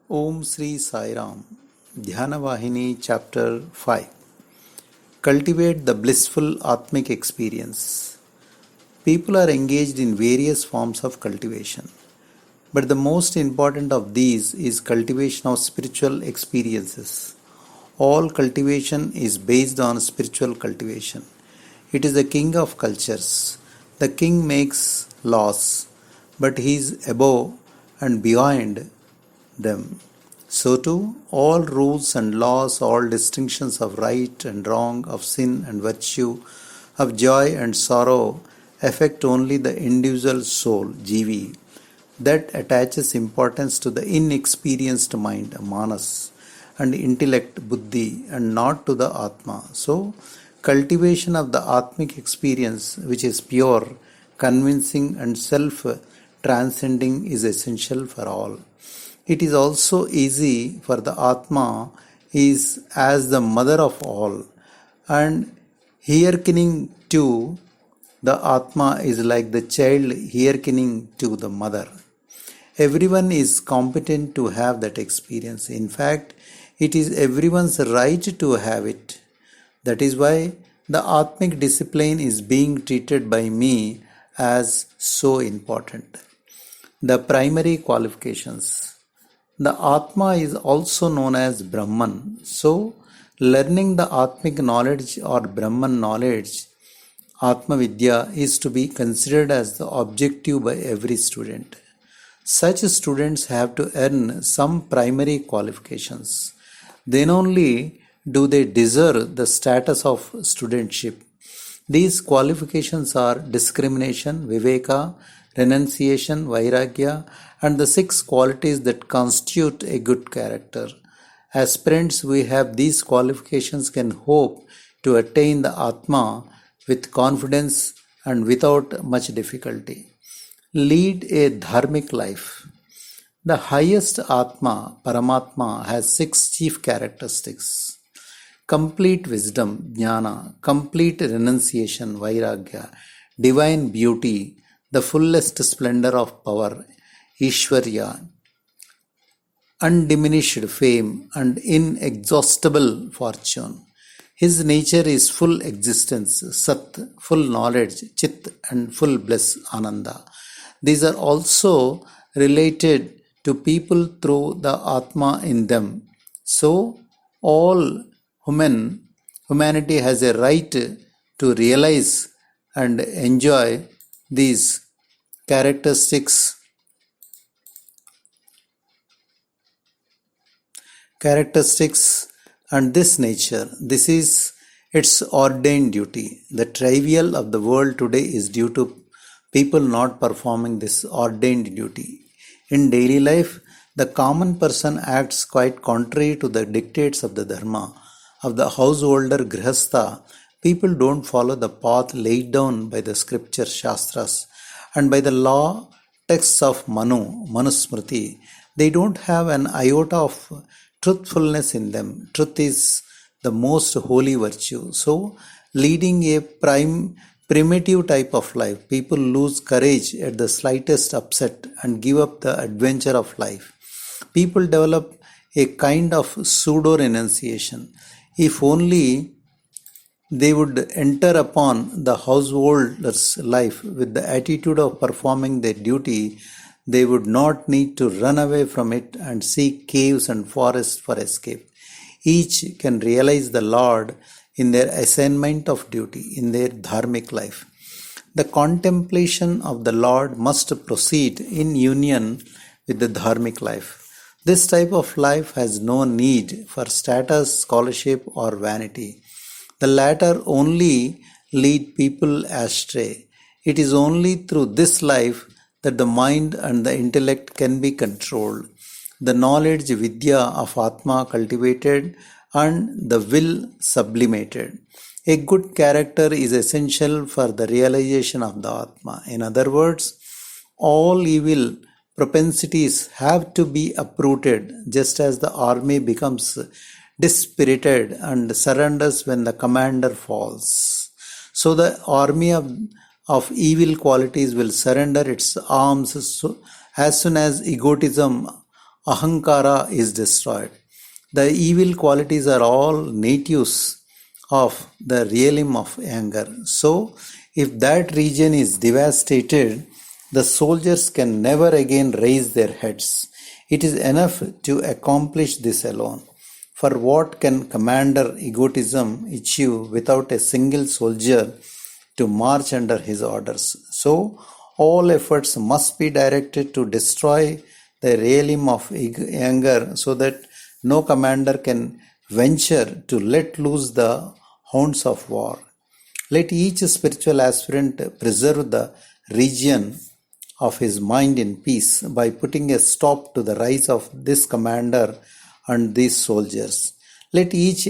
Om Sri Sai Ram. Dhyana Vahini Chapter-05. Cultivate the blissful Atmic experience. People are engaged in various forms of cultivation, but the most important of these is cultivation of spiritual experiences. All cultivation is based on spiritual cultivation. It is the king of cultures. The king makes laws, but he is above and beyond them. So too, all rules and laws, all distinctions of right and wrong, of sin and virtue, of joy and sorrow, affect only the individual soul, Jivi, that attaches importance to the inexperienced mind, Manas, and intellect, Buddhi, and not to the Atma. So, cultivation of the Atmic experience, which is pure, convincing, and self transcending, is essential for all. It is also easy for the Atma is as the mother of all, and hearkening to the Atma is like the child hearkening to the mother. Everyone is competent to have that experience. In fact, it is everyone's right to have it. That is why the Atmic discipline is being treated by me as so important. The primary qualifications. The Atma is also known as Brahman. So, learning the Atmic knowledge or Brahman knowledge, Atma Vidya, is to be considered as the objective by every student. Such students have to earn some primary qualifications. Then only do they deserve the status of studentship. These qualifications are discrimination, viveka, renunciation, vairagya, and the 6 qualities that constitute a good character. Aspirants who have these qualifications can hope to attain the Atma with confidence and without much difficulty. Lead a dharmic life. The highest Atma, Paramatma, has 6 chief characteristics: complete wisdom, Dhyana; complete renunciation, Vairagya; divine beauty; the fullest splendor of power, Ishwarya; undiminished fame and inexhaustible fortune. His nature is full existence, Sat, full knowledge, Chit, and full bliss, Ananda. These are also related to people through the Atma in them. So, all humanity has a right to realize and enjoy these characteristics and this nature. This is its ordained duty. The trivial of the world today is due to people not performing this ordained duty. In daily life, the common person acts quite contrary to the dictates of the Dharma. Of the householder Grihastha, people don't follow the path laid down by the scripture Shastras and by the law texts of Manusmriti. They don't have an iota of truthfulness in them. Truth is the most holy virtue. So, leading a primitive type of life, people lose courage at the slightest upset and give up the adventure of life. People develop a kind of pseudo renunciation. If only they would enter upon the householder's life with the attitude of performing their duty, they would not need to run away from it and seek caves and forests for escape. Each can realize the Lord in their assignment of duty, in their dharmic life. The contemplation of the Lord must proceed in union with the dharmic life. This type of life has no need for status, scholarship, or vanity. The latter only lead people astray. It is only through this life that the mind and the intellect can be controlled, the knowledge Vidya of Atma cultivated, and the will sublimated. A good character is essential for the realization of the Atma. In other words, all evil propensities have to be uprooted, just as the army becomes dispirited and surrenders when the commander falls. So the army of evil qualities will surrender its arms as soon as egotism Ahankara is destroyed. The evil qualities are all natives of the realm of anger. So, if that region is devastated, the soldiers can never again raise their heads. It is enough to accomplish this alone. For what can commander egotism achieve without a single soldier to march under his orders? So, all efforts must be directed to destroy the realm of anger so that no commander can venture to let loose the hounds of war. Let each spiritual aspirant preserve the region of his mind in peace by putting a stop to the rise of this commander and these soldiers. Let each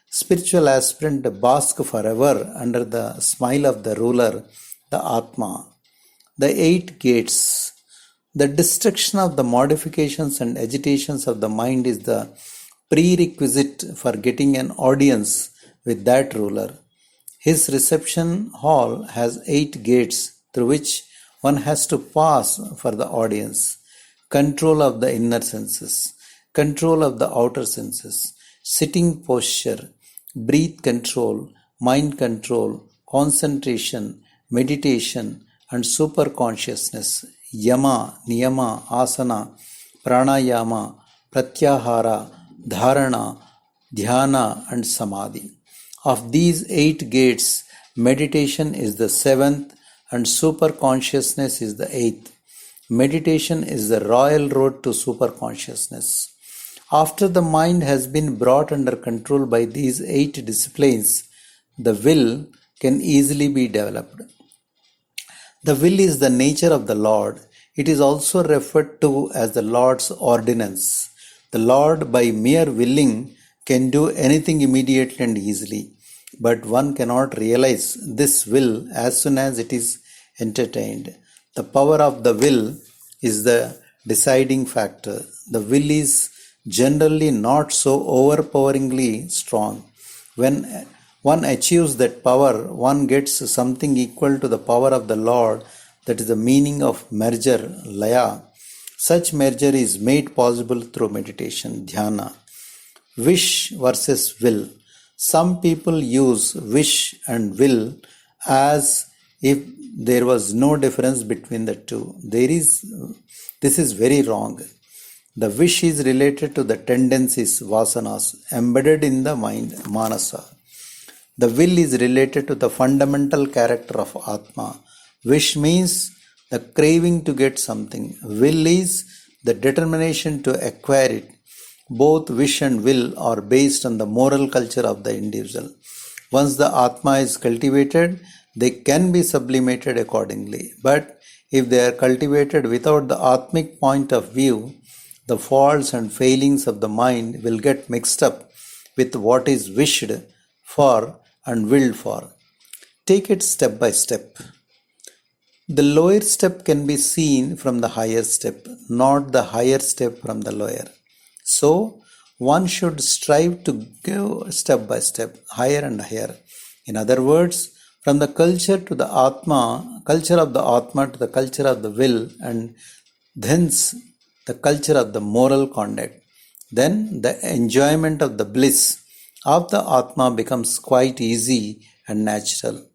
spiritual aspirant bask forever under the smile of the ruler, the Atma. The 8 gates. The destruction of the modifications and agitations of the mind is the prerequisite for getting an audience with that ruler. His reception hall has 8 gates through which one has to pass for the audience. Control of the inner senses, control of the outer senses, sitting posture, breath control, mind control, concentration, meditation, and super consciousness, yama, niyama, asana, pranayama, pratyahara, dharana, dhyana, and samadhi. Of these 8 gates, meditation is the 7th and super consciousness is the 8th. Meditation is the royal road to super consciousness. After the mind has been brought under control by these 8 disciplines, the will can easily be developed. The will is the nature of the Lord. It is also referred to as the Lord's ordinance. The Lord, by mere willing, can do anything immediately and easily, but one cannot realize this will as soon as it is entertained. The power of the will is the deciding factor. The will is generally not so overpoweringly strong. When one achieves that power, one gets something equal to the power of the Lord. That is the meaning of merger, laya. Such merger is made possible through meditation, dhyana. Wish versus will. Some people use wish and will as if there was no difference between the two. This is very wrong. The wish is related to the tendencies, vasanas, embedded in the mind, manasa. The will is related to the fundamental character of Atma. Wish means the craving to get something. Will is the determination to acquire it. Both wish and will are based on the moral culture of the individual. Once the Atma is cultivated, they can be sublimated accordingly. But if they are cultivated without the Atmic point of view, the faults and failings of the mind will get mixed up with what is wished for and willed for. Take it step by step. The lower step can be seen from the higher step, not the higher step from the lower. So, one should strive to go step by step, higher and higher. In other words, from the culture to the Atma, culture of the Atma to the culture of the will, and thence the culture of the moral conduct. Then the enjoyment of the bliss of the Atma becomes quite easy and natural.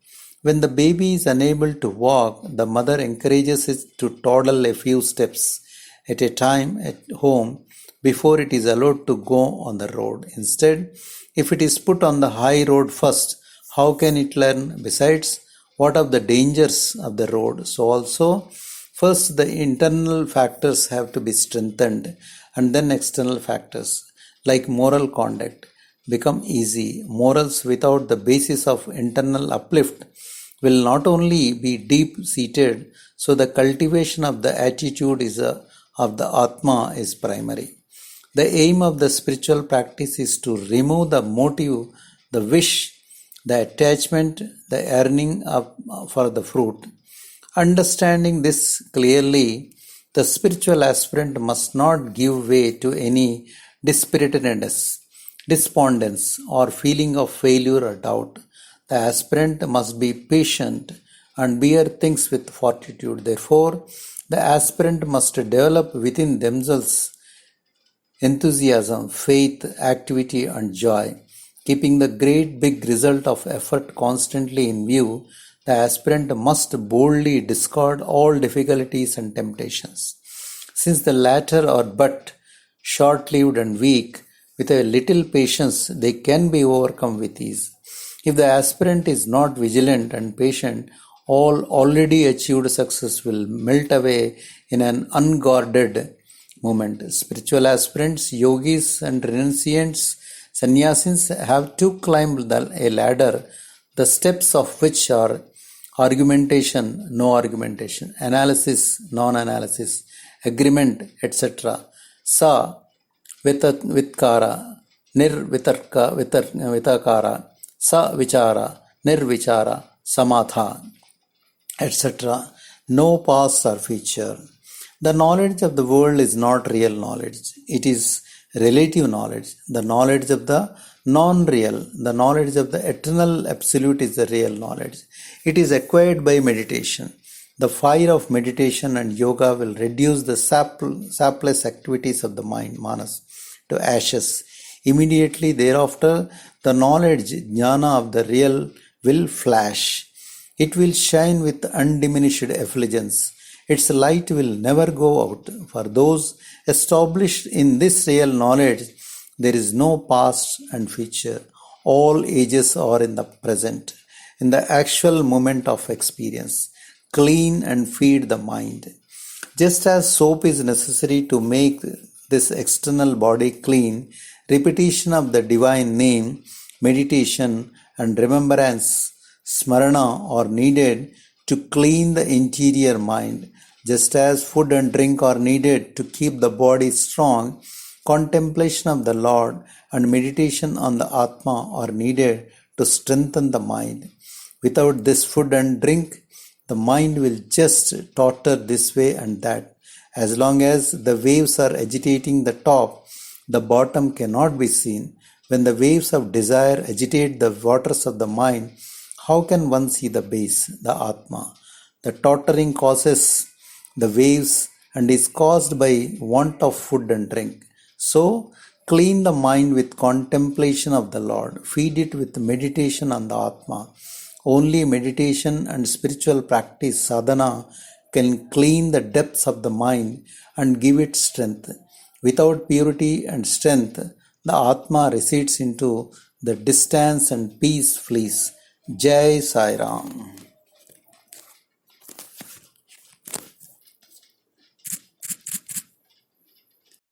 When the baby is unable to walk, the mother encourages it to toddle a few steps at a time at home before it is allowed to go on the road. Instead, if it is put on the high road first, how can it learn? Besides, what of the dangers of the road? So also, first the internal factors have to be strengthened and then external factors like moral conduct become easy. Morals without the basis of internal uplift will not only be deep-seated, so the cultivation of the attitude of the Atma is primary. The aim of the spiritual practice is to remove the motive, the wish, the attachment, the yearning for the fruit. Understanding this clearly, the spiritual aspirant must not give way to any dispiritedness, despondence, or feeling of failure or doubt. The aspirant must be patient and bear things with fortitude. Therefore, the aspirant must develop within themselves enthusiasm, faith, activity, and joy. Keeping the great big result of effort constantly in view, the aspirant must boldly discard all difficulties and temptations. Since the latter are but short lived and weak, with a little patience they can be overcome with ease. If the aspirant is not vigilant and patient, all already achieved success will melt away in an unguarded moment. Spiritual aspirants, yogis, and renunciants, sannyasins have to climb a ladder, the steps of which are argumentation, no argumentation, analysis, non analysis, agreement, etc. Sa vitkara, vitakara, sa vichara, nirvichara, samatha, etc. No past or future. The knowledge of the world is not real knowledge. It is relative knowledge. The knowledge of the non-real, the knowledge of the eternal absolute is the real knowledge. It is acquired by meditation. The fire of meditation and yoga will reduce the sapless activities of the mind, manas, to ashes. Immediately thereafter, the knowledge, jnana of the real will flash. It will shine with undiminished effulgence. Its light will never go out. For those established in this real knowledge, there is no past and future. All ages are in the present, in the actual moment of experience. Clean and feed the mind. Just as soap is necessary to make this external body clean, repetition of the divine name, meditation, and remembrance, smarana, are needed to clean the interior mind. Just as food and drink are needed to keep the body strong, contemplation of the Lord and meditation on the Atma are needed to strengthen the mind. Without this food and drink, the mind will just totter this way and that. As long as the waves are agitating the top, the bottom cannot be seen. When the waves of desire agitate the waters of the mind, how can one see the base, the Atma? The tottering causes the waves and is caused by want of food and drink. So, clean the mind with contemplation of the Lord. Feed it with meditation on the Atma. Only meditation and spiritual practice, sadhana, can clean the depths of the mind and give it strength. Without purity and strength, the Atma recedes into the distance and peace flees. Jai Sai Ram.